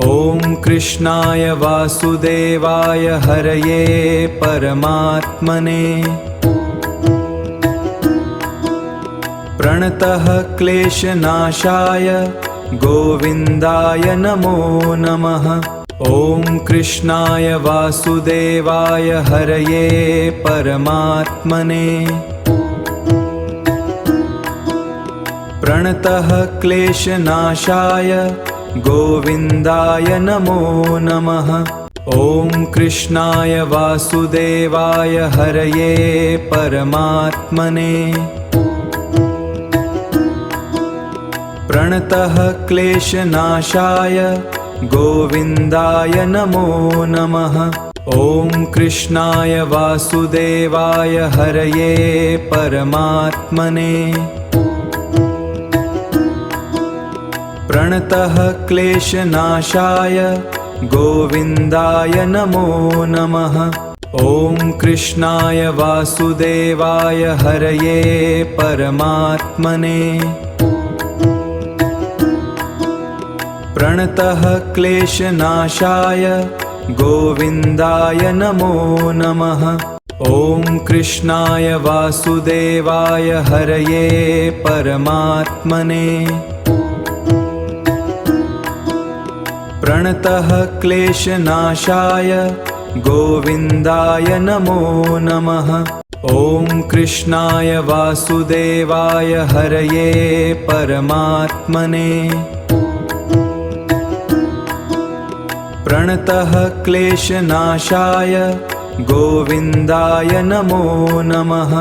ॐ कृष्णाय वासुदेवाय हरये परमात्मने प्रणतः क्लेशनाशाय गोविन्दाय नमो नमः। ॐ कृष्णाय वासुदेवाय हरये परमात्मने प्रणतः क्लेशनाशाय गोविन्दाय नमो नमः। ॐ कृष्णाय वासुदेवाय हरये परमात्मने प्रणतः क्लेशनाशाय गोविन्दाय नमो नमः। ॐ कृष्णाय वासुदेवाय हरये परमात्मने प्रणतः क्लेशनाशाय गोविन्दाय नमो नमः। ॐ कृष्णाय वासुदेवाय हरये परमात्मने प्रणतः क्लेशनाशाय गोविन्दाय नमो नमः। ॐ कृष्णाय वासुदेवाय हरये परमात्मने प्रणतः क्लेशनाशाय गोविन्दाय नमो नमः। ॐ कृष्णाय वासुदेवाय हरये परमात्मने प्रणतः क्लेशनाशाय गोविन्दाय नमो नमः।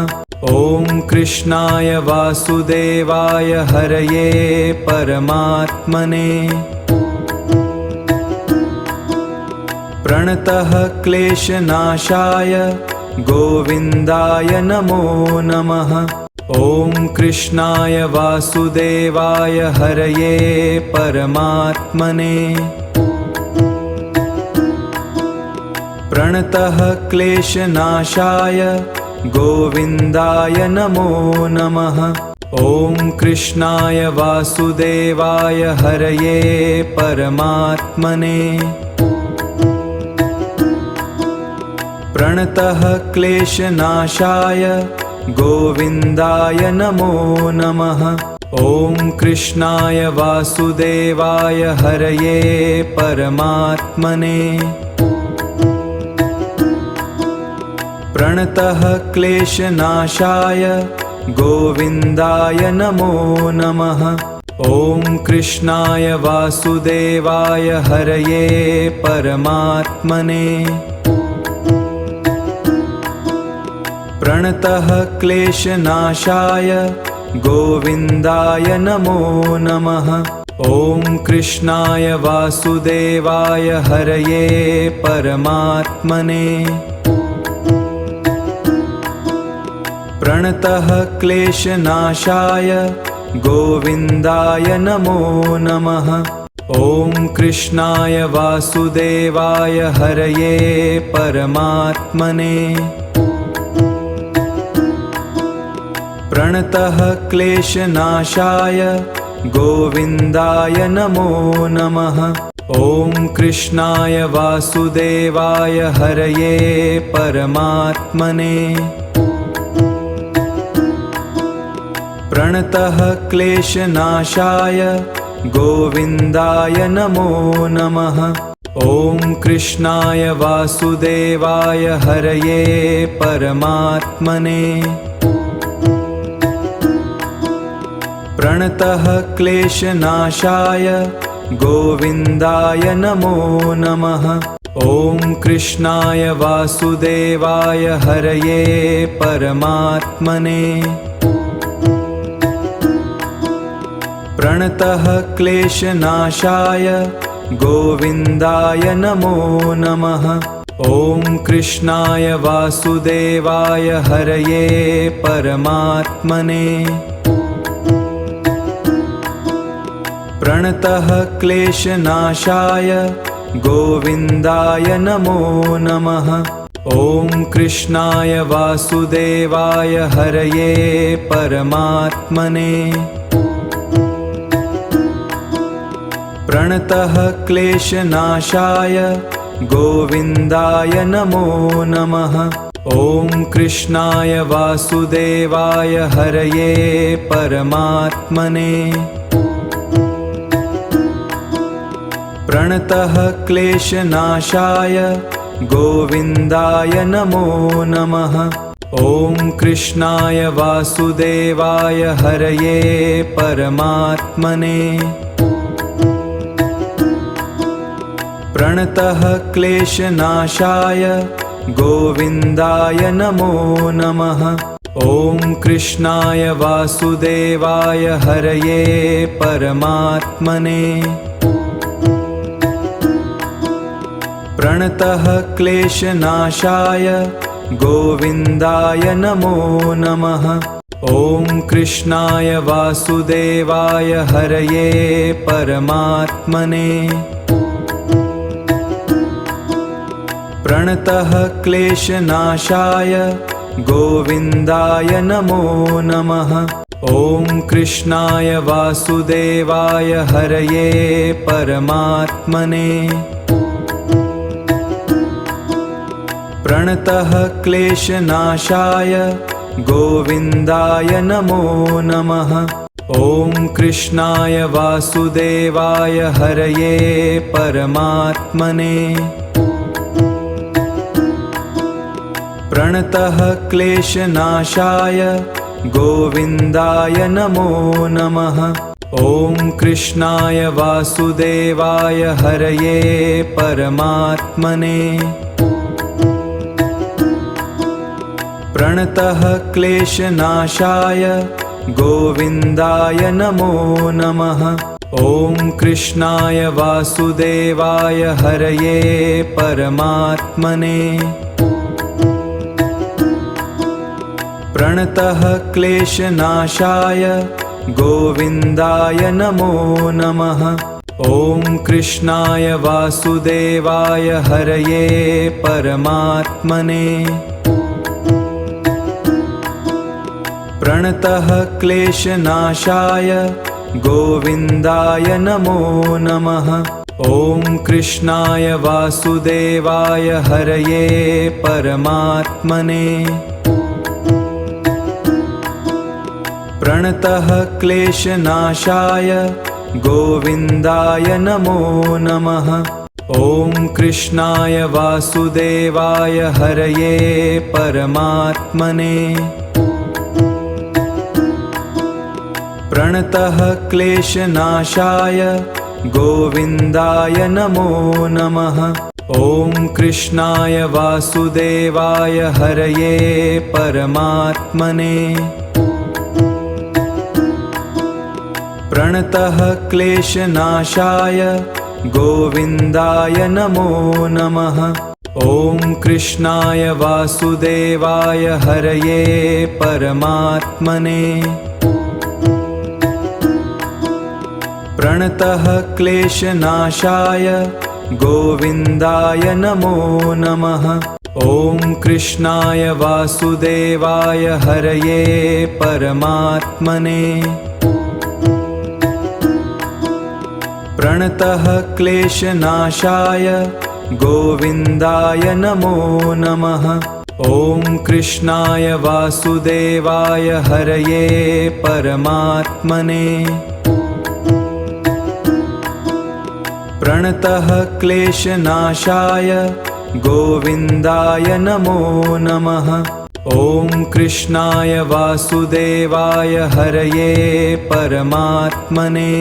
ॐ कृष्णाय वासुदेवाय हरये परमात्मने प्रणतः क्लेशनाशाय गोविन्दाय नमो नमः। ॐ कृष्णाय वासुदेवाय हरये परमात्मने प्रणतः क्लेशनाशाय गोविन्दाय नमो नमः। ॐ कृष्णाय वासुदेवाय हरये परमात्मने प्रणतः क्लेशनाशाय गोविन्दाय नमो नमः। ॐ कृष्णाय वासुदेवाय हरये परमात्मने प्रणतः क्लेशनाशाय गोविन्दाय नमो नमः। ॐ कृष्णाय वासुदेवाय हरये परमात्मने प्रणतः क्लेशनाशाय गोविन्दाय नमो नमः। ॐ कृष्णाय वासुदेवाय हरये परमात्मने प्रणतः क्लेशनाशाय गोविन्दाय नमो नमः। ॐ कृष्णाय वासुदेवाय हरये परमात्मने प्रणतः क्लेशनाशाय गोविन्दाय नमो नमः। ॐ कृष्णाय वासुदेवाय हरये परमात्मने प्रणतः क्लेशनाशाय गोविन्दाय नमो नमः। ॐ कृष्णाय वासुदेवाय हरये परमात्मने प्रणतः क्लेशनाशाय गोविन्दाय नमो नमः। ॐ कृष्णाय वासुदेवाय हरये परमात्मने प्रणतः क्लेशनाशाय गोविन्दाय नमो नमः। ॐ कृष्णाय वासुदेवाय हरये परमात्मने प्रणतः क्लेशनाशाय गोविन्दाय नमो नमः। ॐ कृष्णाय वासुदेवाय हरये परमात्मने प्रणतः क्लेशनाशाय गोविन्दाय नमो नमः। ॐ कृष्णाय वासुदेवाय हरये परमात्मने। प्रणतः क्लेशनाशाय गोविन्दाय नमो नमः। ॐ कृष्णाय वासुदेवाय हरये परमात्मने। प्रणतः क्लेशनाशाय गोविन्दाय नमो नमः। ॐ कृष्णाय वासुदेवाय हरये परमात्मने। प्रणतः क्लेशनाशाय गोविन्दाय नमो नमः। ॐ कृष्णाय वासुदेवाय हरये परमात्मने। प्रणतः क्लेशनाशाय गोविन्दाय नमो नमः। ॐ कृष्णाय वासुदेवाय हरये परमात्मने। प्रणतः क्लेशनाशाय गोविन्दाय नमो नमः। ॐ कृष्णाय वासुदेवाय हरये परमात्मने। प्रणतः क्लेशनाशाय गोविन्दाय नमो नमः। ॐ कृष्णाय वासुदेवाय हरये परमात्मने। प्रणतः क्लेशनाशाय गोविन्दाय नमो नमः। ॐ कृष्णाय वासुदेवाय हरये परमात्मने। प्रणतः क्लेशनाशाय गोविन्दाय नमो नमः। ॐ कृष्णाय वासुदेवाय हरये परमात्मने। प्रणतः क्लेशनाशाय गोविन्दाय नमो नमः। ॐ कृष्णाय वासुदेवाय हरये परमात्मने। प्रणतः क्लेशनाशाय गोविन्दाय नमो नमः। ॐ कृष्णाय वासुदेवाय हरये परमात्मने। प्रणतः क्लेशनाशाय गोविन्दाय नमो नमः। ॐ कृष्णाय वासुदेवाय हरये परमात्मने। प्रणतः क्लेशनाशाय गोविन्दाय नमो नमः। ॐ कृष्णाय वासुदेवाय हरये परमात्मने। प्रणतः क्लेशनाशाय गोविन्दाय नमो नमः। ॐ कृष्णाय वासुदेवाय हरये परमात्मने। प्रणतः क्लेशनाशाय गोविन्दाय नमो नमः। ॐ कृष्णाय वासुदेवाय हरये परमात्मने। प्रणतः क्लेशनाशाय गोविन्दाय नमो नमः। ॐ कृष्णाय वासुदेवाय हरये परमात्मने।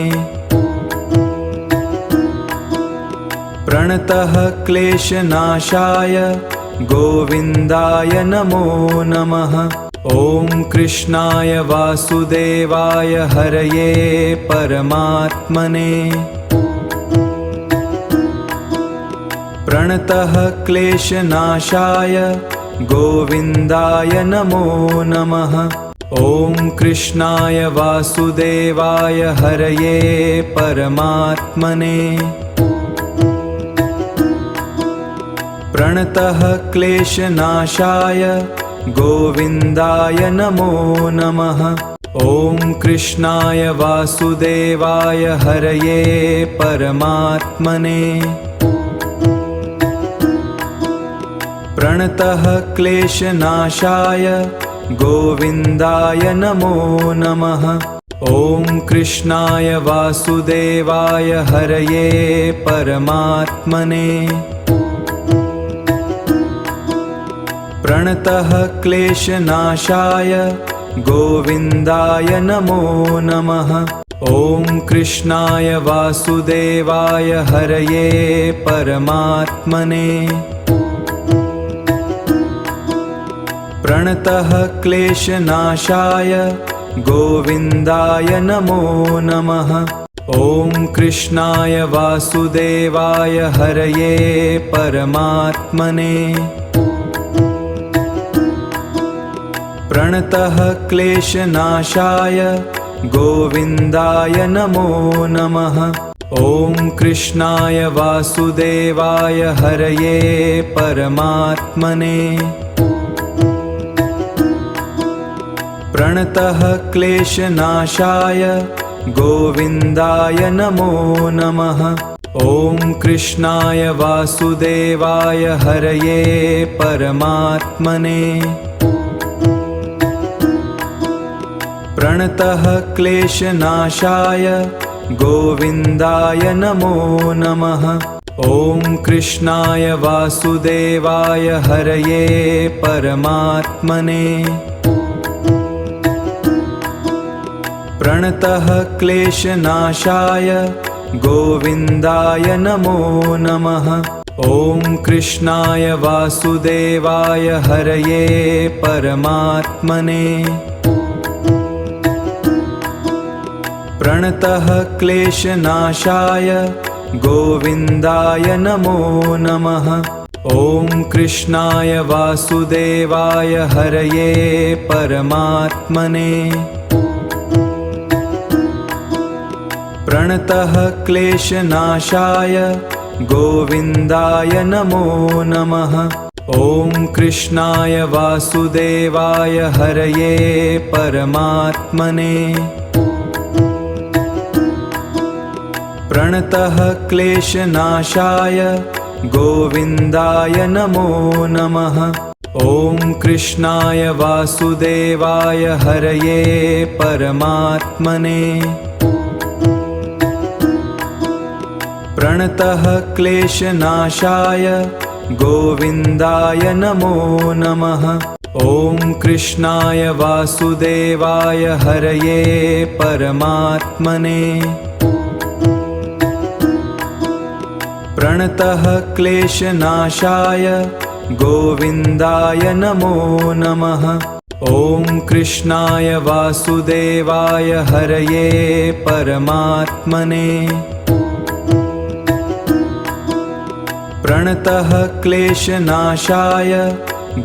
प्रणतः क्लेशनाशाय गोविन्दाय नमो नमः। ॐ कृष्णाय वासुदेवाय हरये परमात्मने। प्रणतः क्लेशनाशाय गोविन्दाय नमो नमः। ॐ कृष्णाय वासुदेवाय हरये परमात्मने। प्रणतः क्लेशनाशाय गोविन्दाय नमो नमः। ॐ कृष्णाय वासुदेवाय हरये परमात्मने प्रणतः क्लेशनाशाय गोविन्दाय नमो नमः। ॐ कृष्णाय वासुदेवाय हरये परमात्मने प्रणतः क्लेशनाशाय गोविन्दाय नमो नमः। ॐ कृष्णाय वासुदेवाय हरये परमात्मने प्रणतः क्लेशनाशाय गोविन्दाय नमो नमः। ॐ कृष्णाय वासुदेवाय हरये परमात्मने प्रणतः क्लेशनाशाय गोविन्दाय नमो नमः। ॐ कृष्णाय वासुदेवाय हरये परमात्मने प्रणतः क्लेशनाशाय गोविन्दाय नमो नमः। ॐ कृष्णाय वासुदेवाय हरये परमात्मने प्रणतः क्लेशनाशाय गोविन्दाय नमो नमः। ॐ कृष्णाय वासुदेवाय हरये परमात्मने प्रणतः क्लेशनाशाय गोविन्दाय नमो नमः। ॐ कृष्णाय वासुदेवाय हरये परमात्मने प्रणतः क्लेशनाशाय गोविन्दाय नमो नमः। ॐ कृष्णाय वासुदेवाय हरये परमात्मने प्रणतः क्लेशनाशाय गोविन्दाय नमो नमः। ॐ कृष्णाय वासुदेवाय हरये परमात्मने प्रणतः क्लेशनाशाय गोविन्दाय नमो नमः। ॐ कृष्णाय वासुदेवाय हरये परमात्मने प्रणतः क्लेशनाशाय गोविन्दाय नमो नमः। ॐ कृष्णाय वासुदेवाय हरये परमात्मने प्रणतः क्लेशनाशाय गोविन्दाय नमो नमः। ॐ कृष्णाय वासुदेवाय हरये परमात्मने प्रणतः क्लेशनाशाय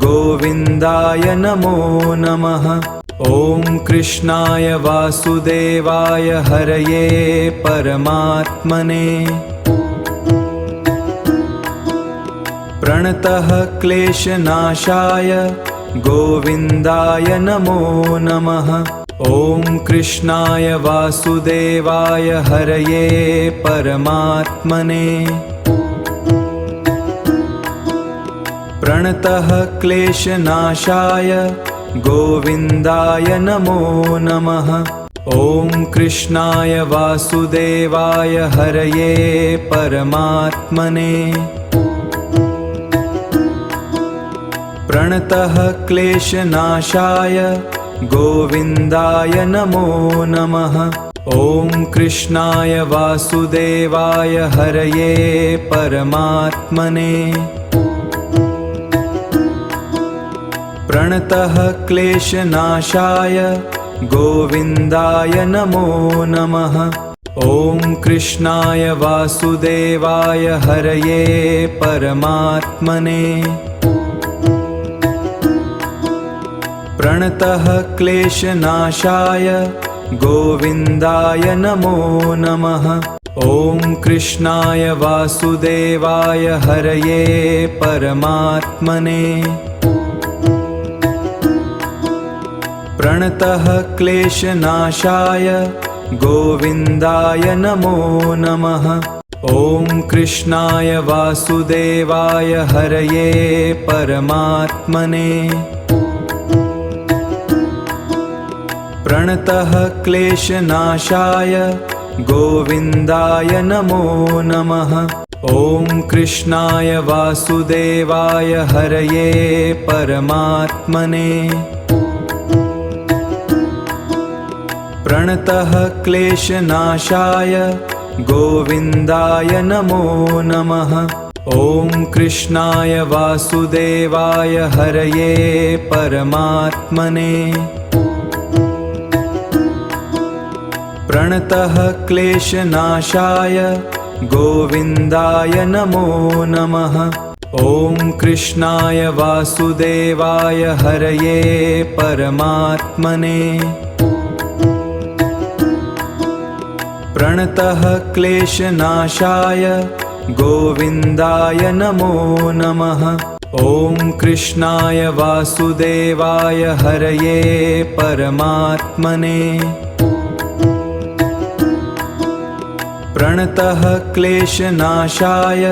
गोविन्दाय नमो नमः। ॐ कृष्णाय वासुदेवाय हरये परमात्मने प्रणतः क्लेशनाशाय गोविन्दाय नमो नमः। ॐ कृष्णाय वासुदेवाय हरये परमात्मने प्रणतः क्लेशनाशाय गोविन्दाय नमो नमः। ॐ कृष्णाय वासुदेवाय हरये परमात्मने प्रणतः क्लेशनाशाय गोविन्दाय नमो नमः। ॐ कृष्णाय वासुदेवाय हरये परमात्मने प्रणतः क्लेशनाशाय गोविन्दाय नमो नमः। ॐ कृष्णाय वासुदेवाय हरये परमात्मने प्रणतः क्लेशनाशाय गोविन्दाय नमो नमः। ॐ कृष्णाय वासुदेवाय हरये परमात्मने प्रणतः क्लेशनाशाय गोविन्दाय नमो नमः। ॐ कृष्णाय वासुदेवाय हरये परमात्मने प्रणतः क्लेशनाशाय गोविन्दाय नमो नमः। ॐ कृष्णाय वासुदेवाय हरये परमात्मने प्रणतः क्लेशनाशाय गोविन्दाय नमो नमः। ॐ कृष्णाय वासुदेवाय हरये परमात्मने प्रणतः क्लेशनाशाय गोविन्दाय नमो नमः। ॐ कृष्णाय वासुदेवाय हरये परमात्मने प्रणतः क्लेशनाशाय गोविन्दाय नमो नमः। ॐ कृष्णाय वासुदेवाय हरये परमात्मने प्रणतः क्लेशनाशाय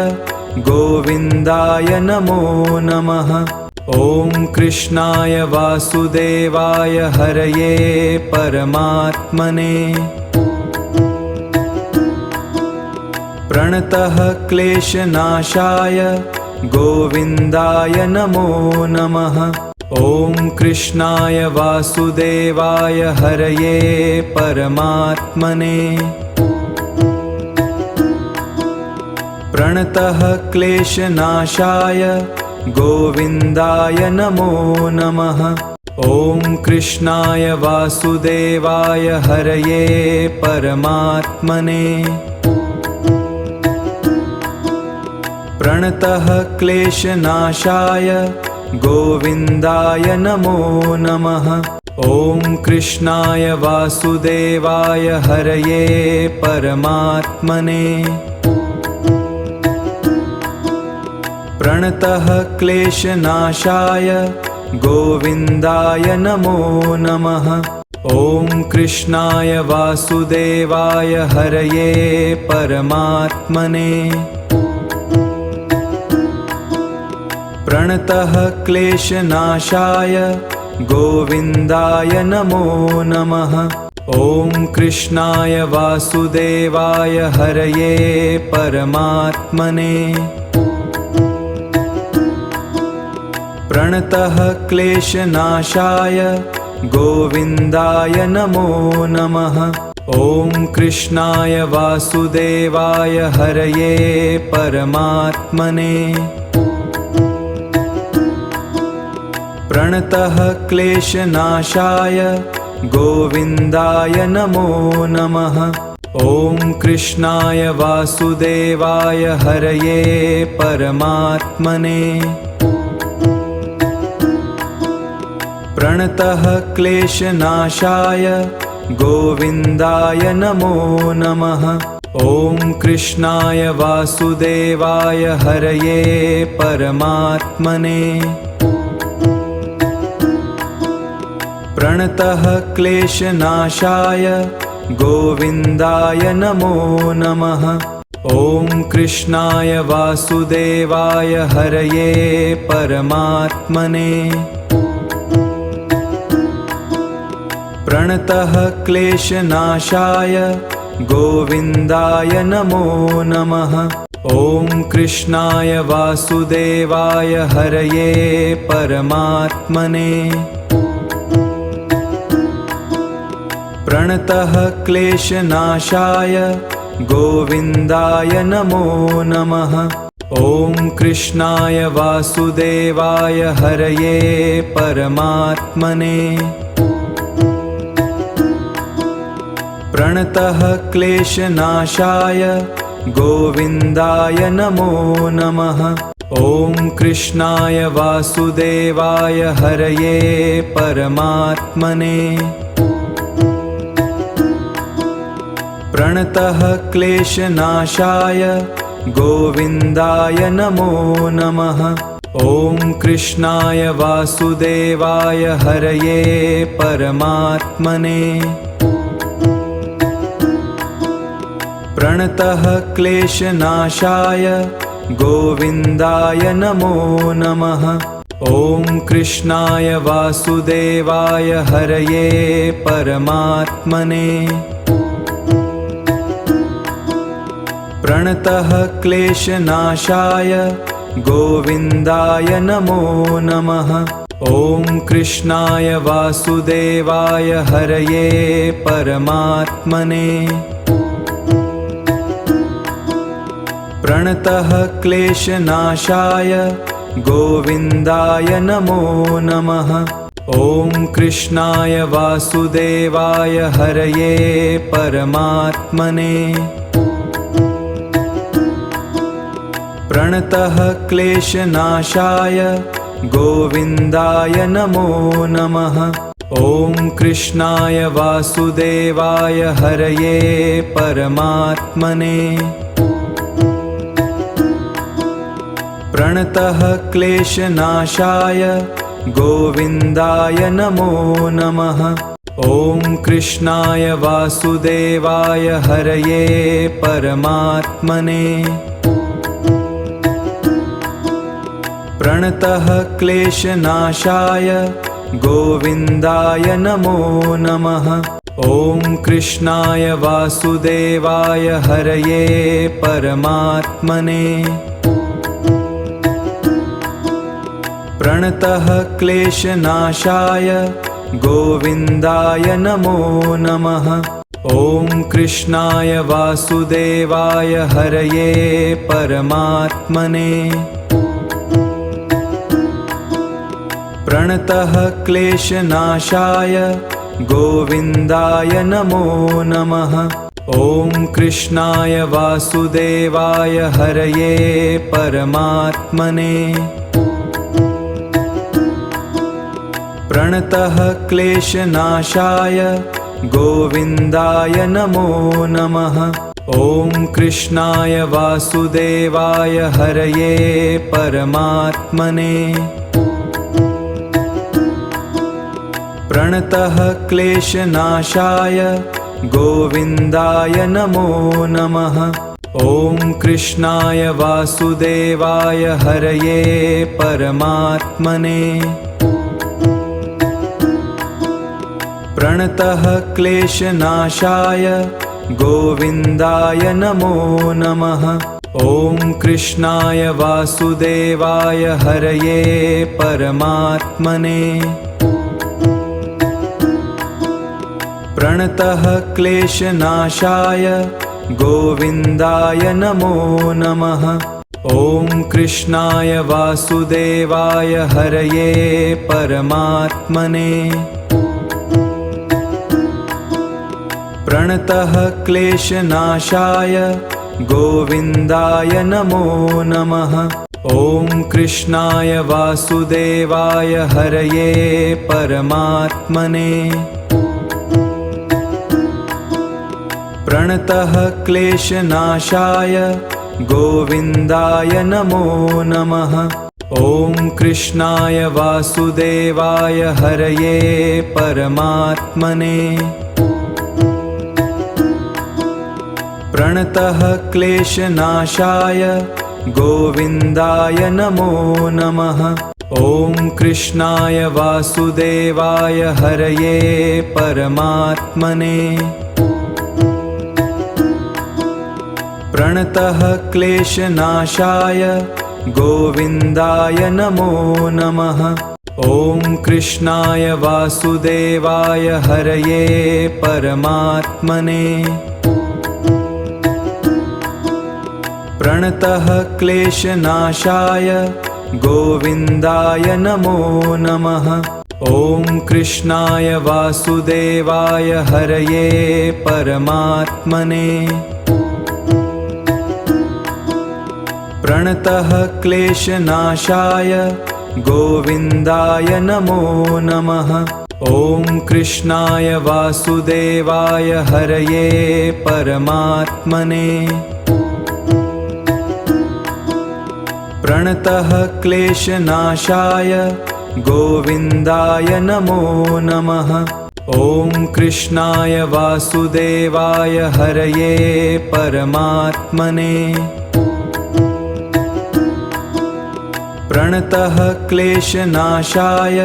गोविन्दाय नमो नमः। ॐ कृष्णाय वासुदेवाय हरये परमात्मने प्रणतः क्लेशनाशाय गोविन्दाय नमो नमः। ॐ कृष्णाय वासुदेवाय हरये परमात्मने प्रणतः क्लेशनाशाय गोविन्दाय नमो नमः। ॐ कृष्णाय वासुदेवाय हरये परमात्मने प्रणतः क्लेशनाशाय गोविन्दाय नमो नमः। ॐ कृष्णाय वासुदेवाय हरये परमात्मने प्रणतः क्लेशनाशाय गोविन्दाय नमो नमः। ॐ कृष्णाय वासुदेवाय हरये परमात्मने प्रणतः क्लेशनाशाय गोविन्दाय नमो नमः। ॐ कृष्णाय वासुदेवाय हरये परमात्मने प्रणतः क्लेशनाशाय गोविन्दाय नमो नमः। ॐ कृष्णाय वासुदेवाय हरये परमात्मने प्रणतः क्लेशनाशाय गोविन्दाय नमो नमः। ॐ कृष्णाय वासुदेवाय हरये परमात्मने प्रणतः क्लेशनाशाय गोविन्दाय नमो नमः। ॐ कृष्णाय वासुदेवाय हरये परमात्मने प्रणतः क्लेशनाशाय गोविन्दाय नमो नमः। ॐ कृष्णाय वासुदेवाय हरये परमात्मने प्रणतः क्लेशनाशाय गोविन्दाय नमो नमः। ॐ कृष्णाय वासुदेवाय हरये परमात्मने प्रणतः क्लेशनाशाय गोविन्दाय नमो नमः। ॐ कृष्णाय वासुदेवाय हरये परमात्मने प्रणतः क्लेशनाशाय गोविन्दाय नमो नमः। ॐ कृष्णाय वासुदेवाय हरये परमात्मने प्रणतः क्लेशनाशाय गोविन्दाय नमो नमः। ॐ कृष्णाय वासुदेवाय हरये परमात्मने प्रणतः क्लेशनाशाय गोविन्दाय नमो नमः। ॐ कृष्णाय वासुदेवाय हरये परमात्मने प्रणतः क्लेशनाशाय गोविन्दाय नमो नमः। ॐ कृष्णाय वासुदेवाय हरये परमात्मने प्रणतः क्लेशनाशाय गोविन्दाय नमो नमः। ॐ कृष्णाय वासुदेवाय हरये परमात्मने प्रणतः क्लेशनाशाय गोविन्दाय नमो नमः। ॐ कृष्णाय वासुदेवाय हरये परमात्मने प्रणतः क्लेशनाशाय गोविन्दाय नमो नमः। ॐ कृष्णाय वासुदेवाय हरये परमात्मने प्रणतः क्लेशनाशाय गोविन्दाय नमो नमः। ॐ कृष्णाय वासुदेवाय हरये परमात्मने प्रणतः क्लेशनाशाय गोविन्दाय नमो नमः। ॐ कृष्णाय वासुदेवाय हरये परमात्मने प्रणतः क्लेशनाशाय गोविन्दाय नमो नमः। ॐ कृष्णाय वासुदेवाय हरये परमात्मने प्रणतः क्लेशनाशाय गोविन्दाय नमो नमः। ॐ कृष्णाय वासुदेवाय हरये परमात्मने प्रणतः क्लेशनाशाय गोविन्दाय नमो नमः। ॐ कृष्णाय वासुदेवाय हरये परमात्मने प्रणतः क्लेशनाशाय गोविन्दाय नमो नमः। ॐ कृष्णाय वासुदेवाय हरये परमात्मने प्रणतः क्लेशनाशाय गोविन्दाय नमो नमः। ॐ कृष्णाय वासुदेवाय हरये परमात्मने प्रणतः क्लेशनाशाय गोविन्दाय नमो नमः। ॐ कृष्णाय वासुदेवाय हरये परमात्मने प्रणतः क्लेशनाशाय गोविन्दाय नमो नमः। ॐ कृष्णाय वासुदेवाय हरये परमात्मने प्रणतः क्लेशनाशाय गोविन्दाय नमो नमः। ॐ कृष्णाय वासुदेवाय हरये परमात्मने प्रणतः क्लेशनाशाय गोविन्दाय नमो नमः। ॐ कृष्णाय वासुदेवाय हरये परमात्मने प्रणतः क्लेशनाशाय गोविन्दाय नमो नमः। ॐ कृष्णाय वासुदेवाय हरये परमात्मने प्रणतः क्लेशनाशाय गोविन्दाय नमो नमः। ॐ कृष्णाय वासुदेवाय हरये परमात्मने प्रणतः क्लेशनाशाय गोविन्दाय नमो नमः। ॐ कृष्णाय वासुदेवाय हरये परमात्मने। प्रणतः क्लेशनाशाय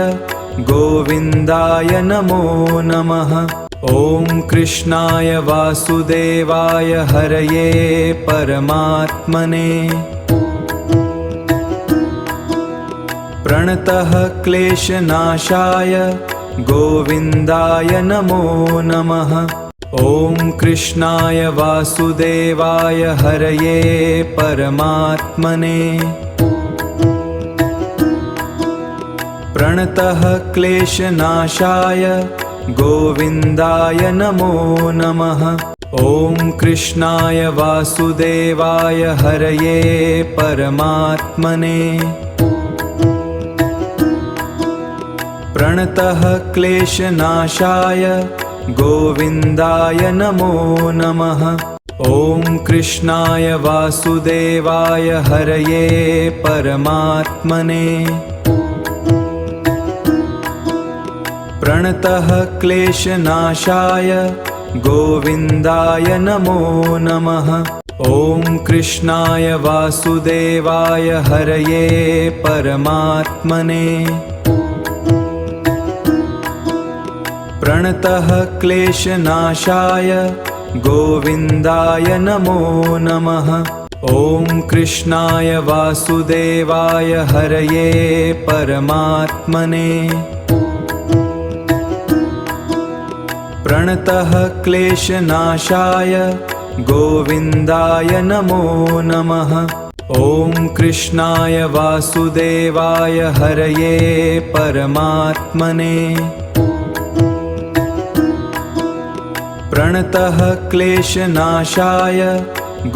गोविन्दाय नमो नमः। ॐ कृष्णाय वासुदेवाय हरये परमात्मने। प्रणतः क्लेशनाशाय गोविन्दाय नमो नमः। ॐ कृष्णाय वासुदेवाय हरये परमात्मने। प्रणतः क्लेशनाशाय गोविन्दाय नमो नमः। ॐ कृष्णाय वासुदेवाय हरये परमात्मने। प्रणतः क्लेशनाशाय गोविन्दाय नमो नमः। ॐ कृष्णाय वासुदेवाय हरये परमात्मने। प्रणतः क्लेशनाशाय गोविन्दाय नमो नमः। ॐ कृष्णाय वासुदेवाय हरये परमात्मने। प्रणतः क्लेशनाशाय गोविन्दाय नमो नमः। ॐ कृष्णाय वासुदेवाय हरये परमात्मने। प्रणतः क्लेशनाशाय गोविन्दाय नमो नमः। ॐ कृष्णाय वासुदेवाय हरये परमात्मने। प्रणतः क्लेशनाशाय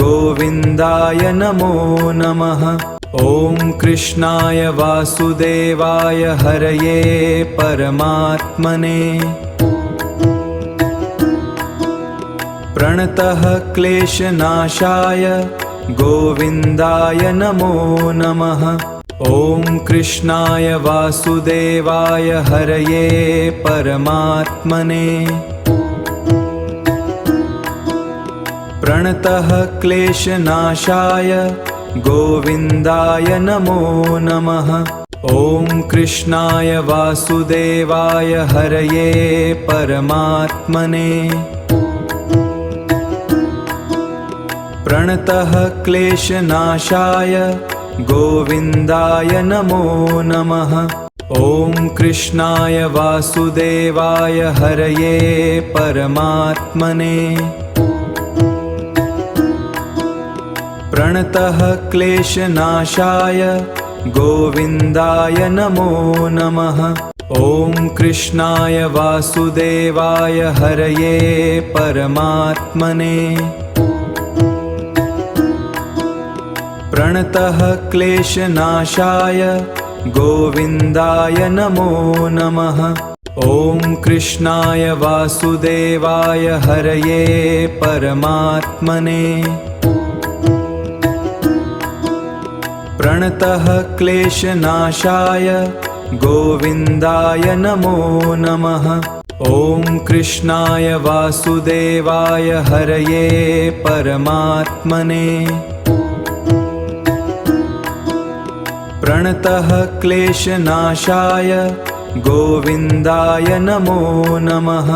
गोविन्दाय नमो नमः। ॐ कृष्णाय वासुदेवाय हरये परमात्मने। प्रणतः क्लेशनाशाय गोविन्दाय नमो नमः। ॐ कृष्णाय वासुदेवाय हरये परमात्मने। प्रणतः क्लेशनाशाय गोविन्दाय नमो नमः। ॐ कृष्णाय वासुदेवाय हरये परमात्मने। प्रणतः क्लेशनाशाय गोविन्दाय नमो नमः। ॐ कृष्णाय वासुदेवाय हरये परमात्मने। प्रणतः क्लेशनाशाय गोविन्दाय नमो नमः। ॐ कृष्णाय वासुदेवाय हरये परमात्मने। प्रणतः क्लेशनाशाय गोविन्दाय नमो नमः। ॐ कृष्णाय वासुदेवाय हरये परमात्मने। प्रणतः क्लेशनाशाय गोविन्दाय नमो नमः। ॐ कृष्णाय वासुदेवाय हरये परमात्मने। प्रणतः क्लेशनाशाय गोविन्दाय नमो नमः।